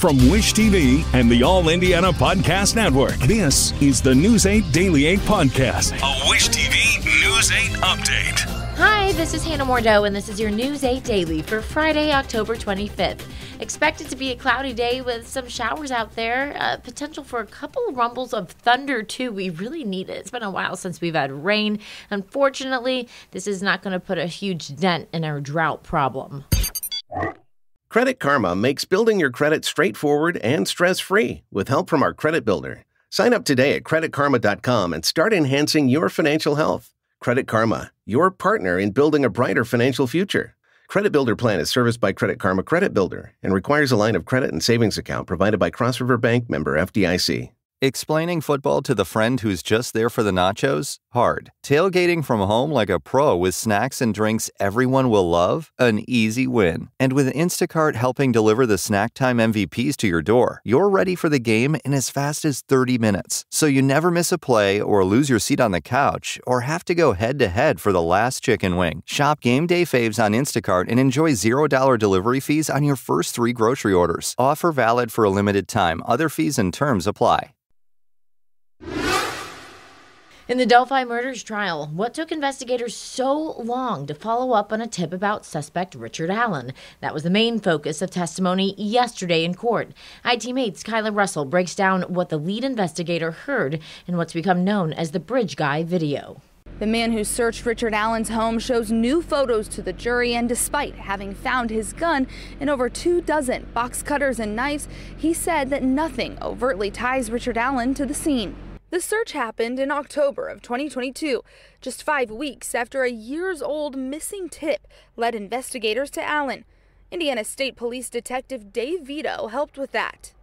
From Wish TV and the All Indiana Podcast Network, this is the News 8 Daily 8 Podcast, a Wish TV News 8 update. Hi, this is Hannah Mordeau, and this is your News 8 Daily for Friday, October 25th. Expected to be a cloudy day with some showers out there. Potential for a couple of rumbles of thunder, too. We really need it. It's been a while since we've had rain. Unfortunately, this is not going to put a huge dent in our drought problem. Credit Karma makes building your credit straightforward and stress-free with help from our credit builder. Sign up today at creditkarma.com and start enhancing your financial health. Credit Karma, your partner in building a brighter financial future. Credit Builder plan is serviced by Credit Karma Credit Builder and requires a line of credit and savings account provided by Cross River Bank, member FDIC. Explaining football to the friend who's just there for the nachos? Hard. Tailgating from home like a pro with snacks and drinks everyone will love? An easy win. And with Instacart helping deliver the snack time MVPs to your door, you're ready for the game in as fast as 30 minutes. So you never miss a play or lose your seat on the couch or have to go head-to-head for the last chicken wing. Shop Game Day Faves on Instacart and enjoy $0 delivery fees on your first 3 grocery orders. Offer valid for a limited time. Other fees and terms apply. In the Delphi Murders trial, what took investigators so long to follow up on a tip about suspect Richard Allen? That was the main focus of testimony yesterday in court. IT-Mate's Kyla Russell breaks down what the lead investigator heard in what's become known as the Bridge Guy video. The man who searched Richard Allen's home shows new photos to the jury, and despite having found his gun and over 24 box cutters and knives, he said that nothing overtly ties Richard Allen to the scene. The search happened in October of 2022, just 5 weeks after a years-old missing tip led investigators to Allen. Indiana State Police Detective Dave Vito helped with that.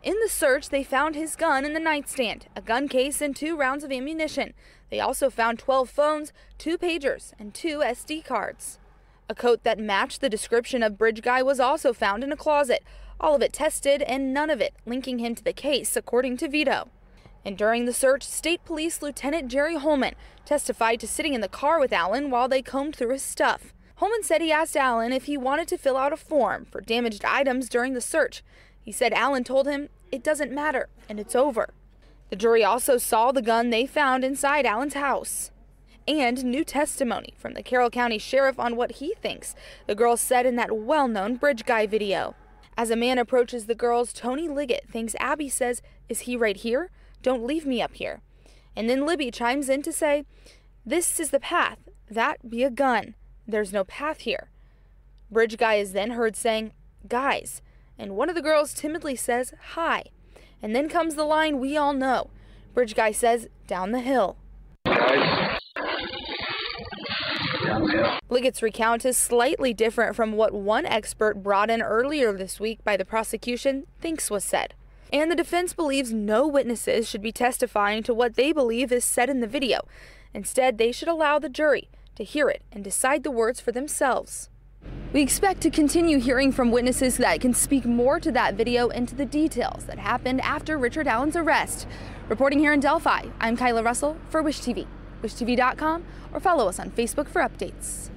In the search, they found his gun in the nightstand, a gun case, and 2 rounds of ammunition. They also found 12 phones, 2 pagers, and 2 SD cards. A coat that matched the description of Bridge Guy was also found in a closet, all of it tested and none of it linking him to the case, according to Vito. And during the search, State Police Lieutenant Jerry Holman testified to sitting in the car with Allen while they combed through his stuff. Holman said he asked Allen if he wanted to fill out a form for damaged items during the search. He said Allen told him it doesn't matter and it's over. The jury also saw the gun they found inside Allen's house. And new testimony from the Carroll County Sheriff on what he thinks the girl said in that well-known Bridge Guy video. As a man approaches the girls, Tony Liggett thinks Abby says, "Is he right here? Don't leave me up here." And then Libby chimes in to say, "This is the path. That be a gun. There's no path here." Bridge Guy is then heard saying, "Guys," and one of the girls timidly says, "Hi." And then comes the line we all know. Bridge Guy says, "Down the hill." Guys, down the hill. Liggett's recount is slightly different from what one expert brought in earlier this week by the prosecution thinks was said. And the defense believes no witnesses should be testifying to what they believe is said in the video. Instead, they should allow the jury to hear it and decide the words for themselves. We expect to continue hearing from witnesses that can speak more to that video and to the details that happened after Richard Allen's arrest. Reporting here in Delphi, I'm Kyla Russell for Wish TV. WishTV.com or follow us on Facebook for updates.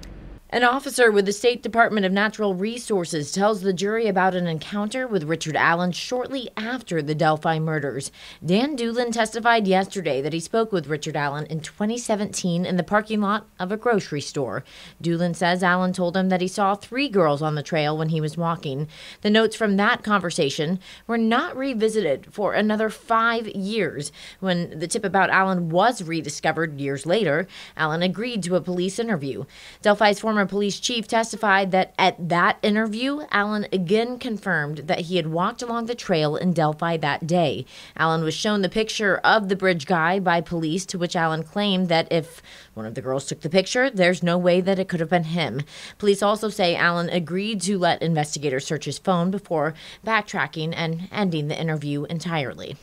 An officer with the State Department of Natural Resources tells the jury about an encounter with Richard Allen shortly after the Delphi murders. Dan Doolin testified yesterday that he spoke with Richard Allen in 2017 in the parking lot of a grocery store. Doolin says Allen told him that he saw 3 girls on the trail when he was walking. The notes from that conversation were not revisited for another 5 years. When the tip about Allen was rediscovered years later, Allen agreed to a police interview. Delphi's former police chief testified that at that interview, Allen again confirmed that he had walked along the trail in Delphi that day. Allen was shown the picture of the Bridge Guy by police, to which Allen claimed that if one of the girls took the picture, there's no way that it could have been him. Police also say Allen agreed to let investigators search his phone before backtracking and ending the interview entirely.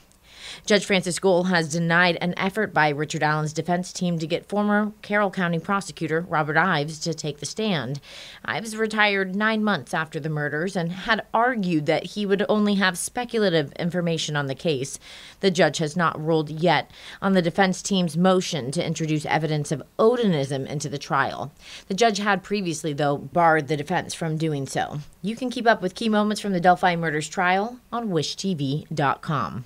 Judge Francis Gould has denied an effort by Richard Allen's defense team to get former Carroll County prosecutor Robert Ives to take the stand. Ives retired 9 months after the murders and had argued that he would only have speculative information on the case. The judge has not ruled yet on the defense team's motion to introduce evidence of Odinism into the trial. The judge had previously, though, barred the defense from doing so. You can keep up with key moments from the Delphi Murders trial on wishtv.com.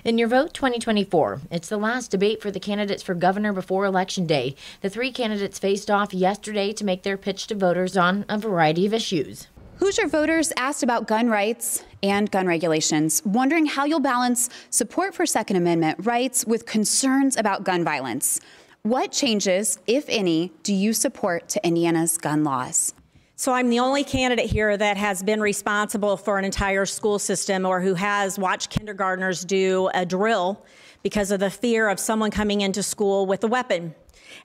In Your Vote 2024, it's the last debate for the candidates for governor before Election Day. The three candidates faced off yesterday to make their pitch to voters on a variety of issues. Hoosier voters asked about gun rights and gun regulations, wondering how you'll balance support for Second Amendment rights with concerns about gun violence. What changes, if any, do you support to Indiana's gun laws? So I'm the only candidate here that has been responsible for an entire school system or who has watched kindergartners do a drill because of the fear of someone coming into school with a weapon.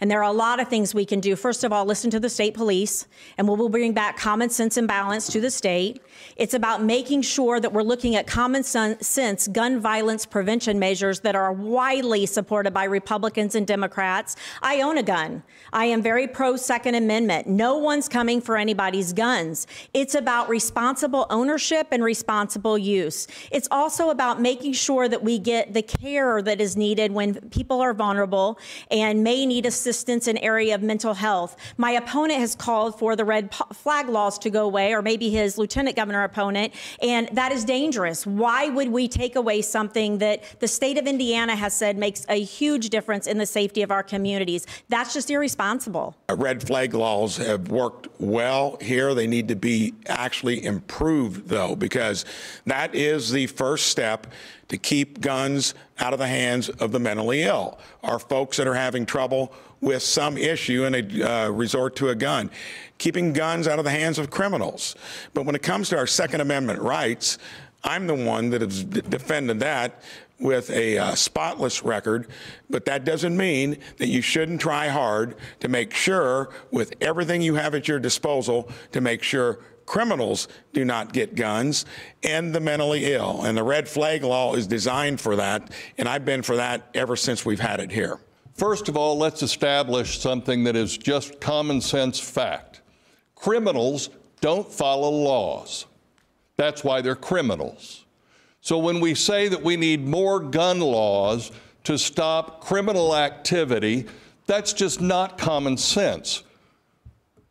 And there are a lot of things we can do. First of all, listen to the state police, and we'll bring back common sense and balance to the state. It's about making sure that we're looking at common sense gun violence prevention measures that are widely supported by Republicans and Democrats. I own a gun. I am very pro Second Amendment. No one's coming for anybody's guns. It's about responsible ownership and responsible use. It's also about making sure that we get the care that is needed when people are vulnerable and may need assistance in area of mental health. My opponent has called for the red flag laws to go away, or maybe his lieutenant governor opponent, and that is dangerous. Why would we take away something that the state of Indiana has said makes a huge difference in the safety of our communities? That's just irresponsible. Red flag laws have worked well here. They need to be actually improved, though, because that is the first step to keep guns out of the hands of the mentally ill, or folks that are having trouble with some issue and they resort to a gun. Keeping guns out of the hands of criminals. But when it comes to our Second Amendment rights, I'm the one that has defended that with a spotless record, but that doesn't mean that you shouldn't try hard to make sure, with everything you have at your disposal, to make sure criminals do not get guns and the mentally ill. And the red flag law is designed for that, and I've been for that ever since we've had it here. First of all, let's establish something that is just common sense fact. Criminals don't follow laws. That's why they're criminals. So when we say that we need more gun laws to stop criminal activity, that's just not common sense.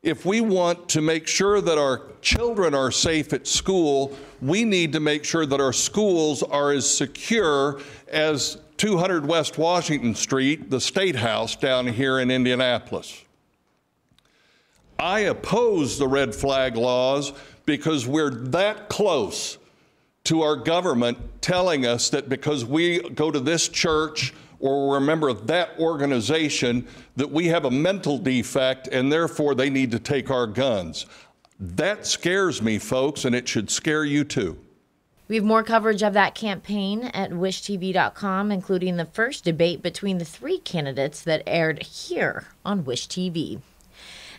If we want to make sure that our children are safe at school, we need to make sure that our schools are as secure as 200 West Washington Street, the State House down here in Indianapolis. I oppose the red flag laws because we're that close to our government telling us that because we go to this church or we're a member of that organization, that we have a mental defect and therefore they need to take our guns. That scares me, folks, and it should scare you too. We have more coverage of that campaign at wishtv.com, including the first debate between the three candidates that aired here on Wish TV.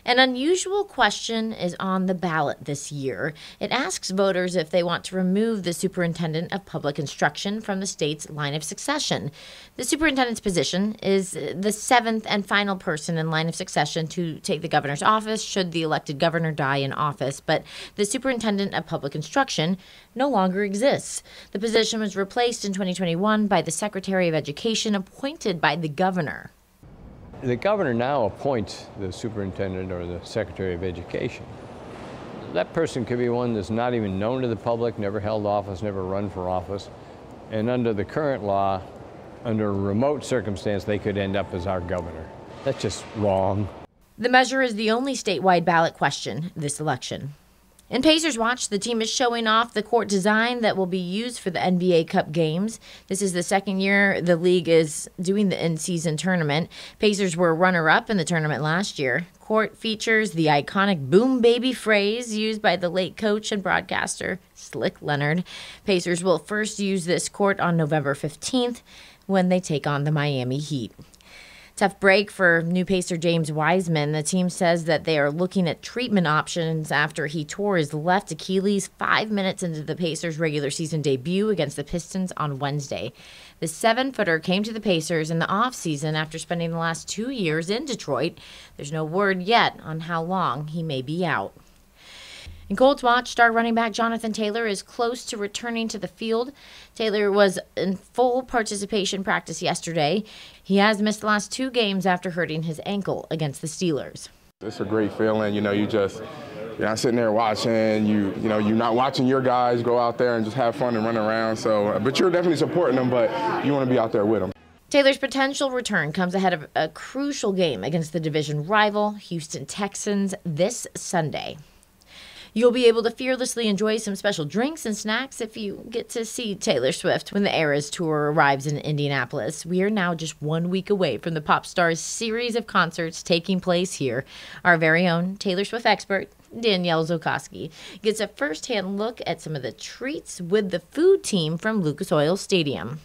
An unusual question is on the ballot this year. It asks voters if they want to remove the superintendent of public instruction from the state's line of succession. The superintendent's position is the seventh and final person in line of succession to take the governor's office should the elected governor die in office, but the superintendent of public instruction no longer exists. The position was replaced in 2021 by the Secretary of Education appointed by the governor. The governor now appoints the superintendent or the Secretary of Education. That person could be one that's not even known to the public, never held office, never run for office. And under the current law, under a remote circumstance, they could end up as our governor. That's just wrong. The measure is the only statewide ballot question this election. In Pacers Watch, the team is showing off the court design that will be used for the NBA Cup games. This is the second year the league is doing the in-season tournament. Pacers were runner-up in the tournament last year. Court features the iconic boom baby phrase used by the late coach and broadcaster Slick Leonard. Pacers will first use this court on November 15th when they take on the Miami Heat. Tough break for new Pacer James Wiseman. The team says that they are looking at treatment options after he tore his left Achilles 5 minutes into the Pacers' regular season debut against the Pistons on Wednesday. The 7-footer came to the Pacers in the offseason after spending the last 2 years in Detroit. There's no word yet on how long he may be out. In Colts watch, star running back Jonathan Taylor is close to returning to the field. Taylor was in full participation practice yesterday. He has missed the last 2 games after hurting his ankle against the Steelers. It's a great feeling. You're not sitting there watching. You're not watching your guys go out there and just have fun and run around. But you're definitely supporting them, but you want to be out there with them. Taylor's potential return comes ahead of a crucial game against the division rival, Houston Texans, this Sunday. You'll be able to fearlessly enjoy some special drinks and snacks if you get to see Taylor Swift when the Eras Tour arrives in Indianapolis. We are now just 1 week away from the pop star's series of concerts taking place here. Our very own Taylor Swift expert, Danielle Zokoski, gets a first-hand look at some of the treats with the food team from Lucas Oil Stadium.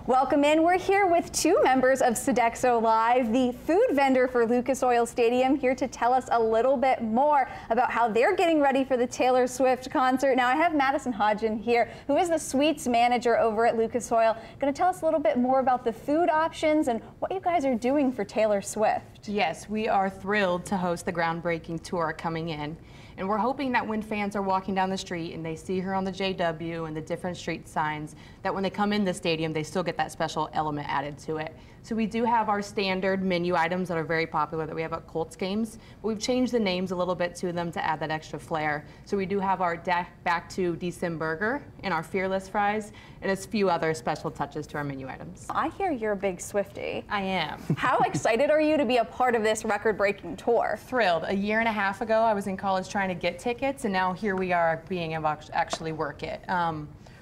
Welcome in. We're here with 2 members of Sodexo Live, the food vendor for Lucas Oil Stadium, here to tell us a little bit more about how they're getting ready for the Taylor Swift concert. Now, I have Madison Hodgen here, who is the suites manager over at Lucas Oil, going to tell us a little bit more about the food options and what you guys are doing for Taylor Swift. Yes, we are thrilled to host the groundbreaking tour coming in. And we're hoping that when fans are walking down the street and they see her on the JW and the different street signs, that when they come in the stadium, they still get that special element added to it. So we do have our standard menu items that are very popular that we have at Colts games, but we've changed the names a little bit to them to add that extra flair. So we do have our Back to December burger and our Fearless fries, and a few other special touches to our menu items. I hear you're a big Swiftie. I am. How excited are you to be a part of this record-breaking tour? Thrilled. A year and a half ago, I was in college trying to get tickets, and now here we are being able to actually work it.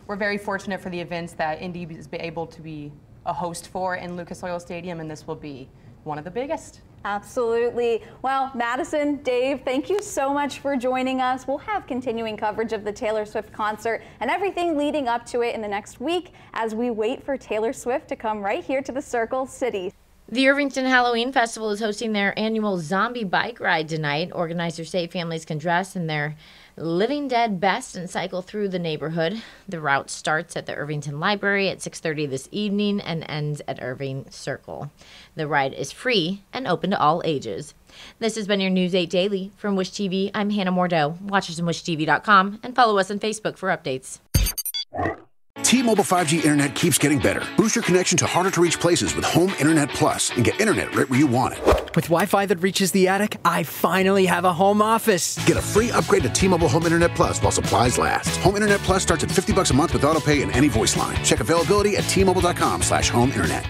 We're very fortunate for the events that Indy is able to be a host for in Lucas Oil Stadium, and this will be one of the biggest. Absolutely. Well, Madison, Dave, thank you so much for joining us. We'll have continuing coverage of the Taylor Swift concert and everything leading up to it in the next week as we wait for Taylor Swift to come right here to the Circle City. The Irvington Halloween Festival is hosting their annual zombie bike ride tonight. Organizers say families can dress in their Living Dead best and cycle through the neighborhood. The route starts at the Irvington Library at 6:30 this evening and ends at Irving Circle. The ride is free and open to all ages. This has been your News 8 Daily. From Wish TV, I'm Hannah Mordeau. Watch us on wishtv.com and follow us on Facebook for updates. T-Mobile 5G internet keeps getting better. Boost your connection to harder-to-reach places with Home Internet Plus and get internet right where you want it. With Wi-Fi that reaches the attic, I finally have a home office. Get a free upgrade to T-Mobile Home Internet Plus while supplies last. Home Internet Plus starts at $50 a month with autopay and any voice line. Check availability at T-Mobile.com/home internet.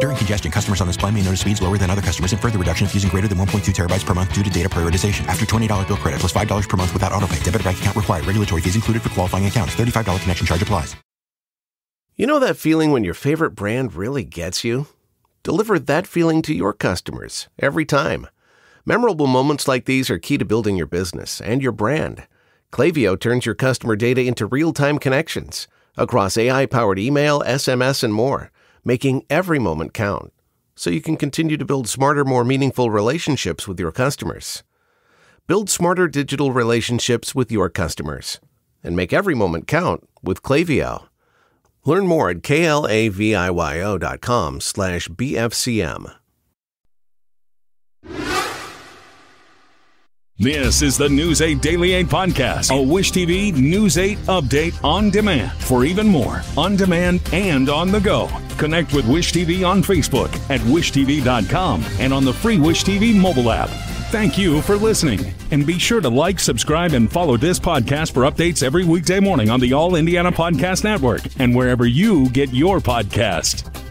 During congestion, customers on this plan may notice speeds lower than other customers and further reductions using greater than 1.2 terabytes per month due to data prioritization. After $20 bill credit plus $5 per month without autopay. Debit or bank account required. Regulatory fees included for qualifying accounts. $35 connection charge applies. You know that feeling when your favorite brand really gets you? Deliver that feeling to your customers every time. Memorable moments like these are key to building your business and your brand. Klaviyo turns your customer data into real-time connections across AI-powered email, SMS, and more, making every moment count so you can continue to build smarter, more meaningful relationships with your customers. Build smarter digital relationships with your customers and make every moment count with Klaviyo. Learn more at klaviyo.com/BFCM. This is the News 8 Daily 8 Podcast, a Wish TV News 8 update on demand. For even more, on demand and on the go. Connect with Wish TV on Facebook at wishtv.com and on the free Wish TV mobile app. Thank you for listening. And be sure to like, subscribe, and follow this podcast for updates every weekday morning on the All Indiana Podcast Network and wherever you get your podcast.